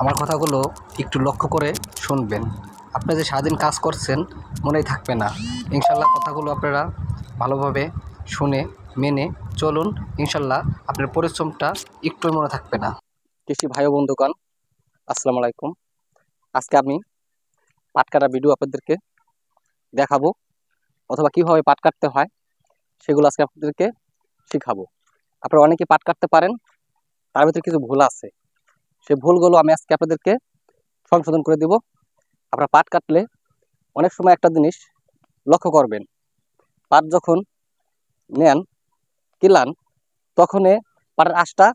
আমার কথাগুলো একটু লক্ষ্য করে শুনবেন। আপনি যে সারাদিন কাজ করছেন মনেই থাকবে না। ইনশাল্লাহ কথাগুলো আপনারা ভালোভাবে শুনে মেনে চলুন। ইনশাল্লাহ আপনার পরিশ্রমটা একটুই মনে থাকবে না। কৃষি ভাই ও বন্ধুগণ, আসসালামু আলাইকুম। আজকে আমি পাট কাটা ভিডিও আপনাদেরকে দেখাবো, অথবা কীভাবে পাট কাটতে হয় সেগুলো আজকে আপনাদেরকে শেখাবো। আপনারা অনেকে পাট কাটতে পারেন, তার ভিতরে কিছু ভুল আছে। সেই ভুলগুলো আমি আজকে আপনাদেরকে সংশোধন করে দেব। আপনারা পাট কাটলে অনেক সময় একটা জিনিস লক্ষ্য করবেন, পাট যখন নেন কিলান তখন পাটের আঁশটা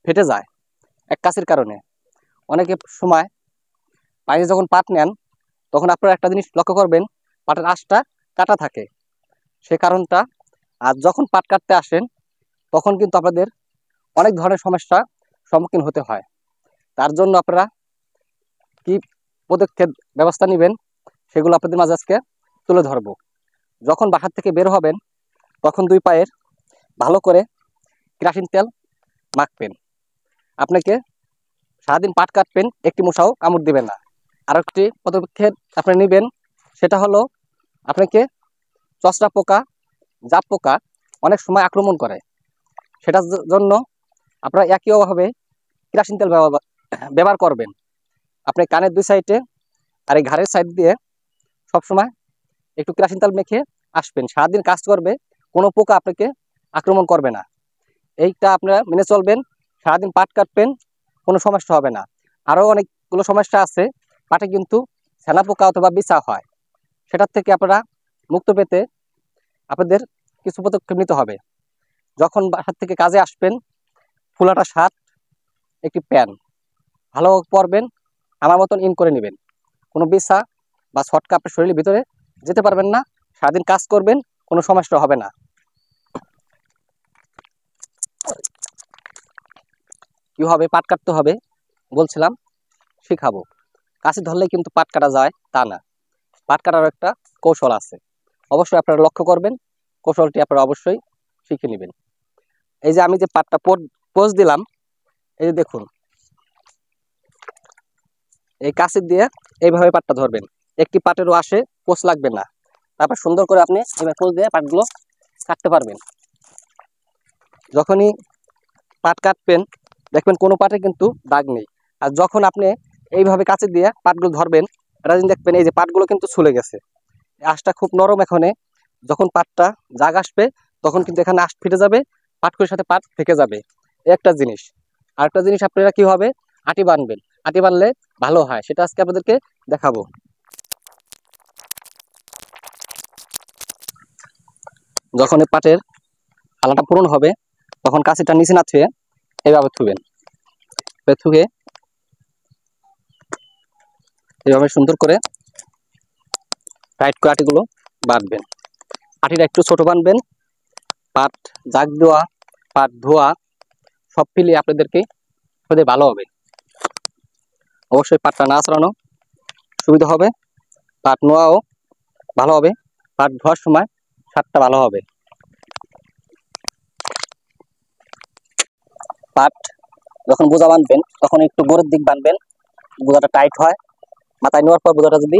ফেটে যায় এক কাছের কারণে। অনেকে সময় বাইরে যখন পাট নেন তখন আপনারা একটা জিনিস লক্ষ্য করবেন, পাটের আঁশটা কাটা থাকে। সে কারণটা, আর যখন পাট কাটতে আসেন তখন কিন্তু আপনাদের অনেক ধরনের সমস্যা সম্মুখীন হতে হয়। তার জন্য আপনারা কি পদক্ষেপ ব্যবস্থা নেবেন সেগুলো আপনাদের মাঝে আজকে তুলে ধরবো। যখন বাসার থেকে বের হবেন তখন দুই পায়ের ভালো করে কেরোসিন তেল মাখবেন। আপনাকে সারাদিন পাট কাটবেন, একটি মশাও কামড় দিবেন না। আর একটি পদক্ষেপ আপনি নেবেন, সেটা হলো আপনাকে চসরা পোকা, জাপ পোকা অনেক সময় আক্রমণ করে। সেটার জন্য আপনারা একইভাবে কেরোসিন তেল ব্যবহার করবেন। আপনি কানের দুই সাইডে আর এই ঘাড়ের সাইড দিয়ে সবসময় একটু কেরোসিন তেল মেখে আসবেন। সারাদিন কাজ করবে, কোনো পোকা আপনাকে আক্রমণ করবে না। এইটা আপনারা মেনে চলবেন। সারাদিন পাট কাটবেন, কোনো সমস্যা হবে না। আরও অনেকগুলো সমস্যা আছে, পাটে কিন্তু ছানা পোকা অথবা বিছা হয়। সেটার থেকে আপনারা মুক্ত পেতে আপনাদের কিছু পদক্ষেপ নিতে হবে। যখন বাসার থেকে কাজে আসবেন, ফুলাটা শার্ট, একটি প্যান্ট ভালো পরবেন, আমার মতন ইন করে নেবেন। কোনো বিছা বা ছটকা আপনার শরীরের ভিতরে যেতে পারবেন না। সারাদিন কাজ করবেন, কোনো সমস্যা হবে না। কীভাবে পাট কাটতে হবে বলছিলাম, শেখাবো। কাছে ধরলেই কিন্তু পাট কাটা যায় তা না, পাট কাটার একটা কৌশল আছে। অবশ্যই আপনারা লক্ষ্য করবেন, কৌশলটি আপনারা অবশ্যই শিখে নেবেন। এই যে আমি যে পাটটা পোজ দিলাম, এই যে দেখুন, এই কাছে দিয়ে এইভাবে পাটটা ধরবেন। একটি পাটেরও আসে পোজ লাগবে না। তারপর সুন্দর করে আপনি এইভাবে পোজ দিয়ে পাটগুলো কাটতে পারবেন। যখনই পাট কাটবেন দেখবেন কোনো পাটে কিন্তু দাগ নেই। আর যখন আপনি এইভাবে কাছে দিয়ে পাটগুলো ধরবেন, এটা দেখবেন এই যে পাটগুলো কিন্তু ছুলে গেছে। আঁশটা খুব নরম। এখানে যখন পাটটা জাগ আসবে তখন কিন্তু এখানে আঁশ ফেটে যাবে, পাটকুড়ির সাথে পাট থেকে যাবে। একটা জিনিস। আর একটা জিনিস আপনারা কীভাবে আটি বানবেন, আটি বানলে ভালো হয় সেটা আজকে আপনাদেরকে দেখাবো। যখন এই পাটের আলাটা পূরণ হবে তখন কাছিটা নিচে না থুয়ে এইভাবে থুবেন। থুয়ে এইভাবে সুন্দর করে টাইট করে আটিগুলো বাঁধবেন। আটিটা একটু ছোট বানবেন। পাট জাগ দেওয়া, পাট ধোয়া সব ফিলিয়ে আপনাদেরকে ভালো হবে। অবশ্যই পাটটা না আঁচড়ানো সুবিধা হবে, পাট নোয়াও ভালো হবে, পাট ধোয়ার সময় স্বাদটা ভালো হবে। পাট যখন বোঝা বানবেন তখন একটু গোড়ের দিক বানবেন, বোঝাটা টাইট হয়। মাথায় নেওয়ার পর বোঝাটা যদি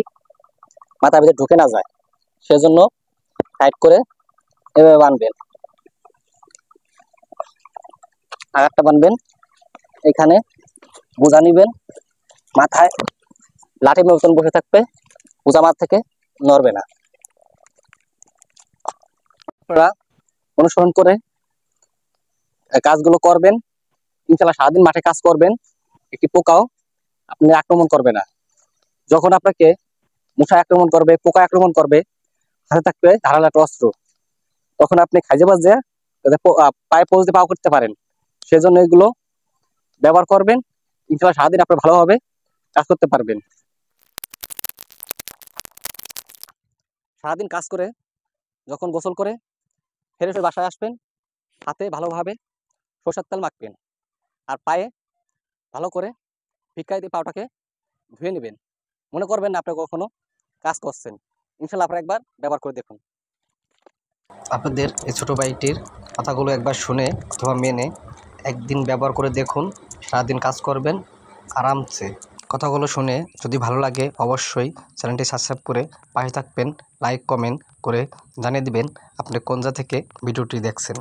মাথার ভিতরে ঢুকে না যায় সেজন্য টাইট করে এভাবে বানবেন। আর একটা বানবেন, এখানে বোঝা নিবেন, মাথায় লাঠি মতন বসে থাকবে, বোঝা মাথা থেকে নড়বে না। আপনারা অনুসরণ করে কাজগুলো করবেন, ইনশাল্লাহ সারাদিন মাঠে কাজ করবেন, একটি পোকাও আপনি আক্রমণ করবে না। যখন আপনাকে মশা আক্রমণ করবে, পোকা আক্রমণ করবে, হাতে থাকবে ধারালো একটা অস্ত্র, তখন আপনি খাইজে বাজে পায়ে পোজ দিয়ে পাও করতে পারেন। সেজন্য এগুলো ব্যবহার করবেন, ইনশাল্লাহ সারাদিন আপনি ভালোভাবে কাজ করতে পারবেন। সারাদিন কাজ করে যখন গোসল করে ফেরে বাসায় আসবেন, হাতে ভালোভাবে সরষের তেল মাখবেন, আর পায়ে ভালো করে ভিক্ষায় দিয়ে পাওটাকে ধুয়ে নেবেন। মনে করবেন না আপনি কখনো কাজ করছেন। ইনশাল্লাহ আপনারা একবার ব্যবহার করে দেখুন। আপনাদের এই ছোটো ভাইটির কথাগুলো একবার শুনে অথবা মেনে একদিন ব্যবহার করে দেখুন, সারাদিন কাজ করবেন, আরামসে। কথাগুলো শুনে যদি ভালো লাগে অবশ্যই চ্যানেলটি সাবস্ক্রাইব করে পাশে থাকবেন, লাইক কমেন্ট করে জানিয়ে দিবেন আপনি কোন জায়গা থেকে ভিডিওটি দেখছেন।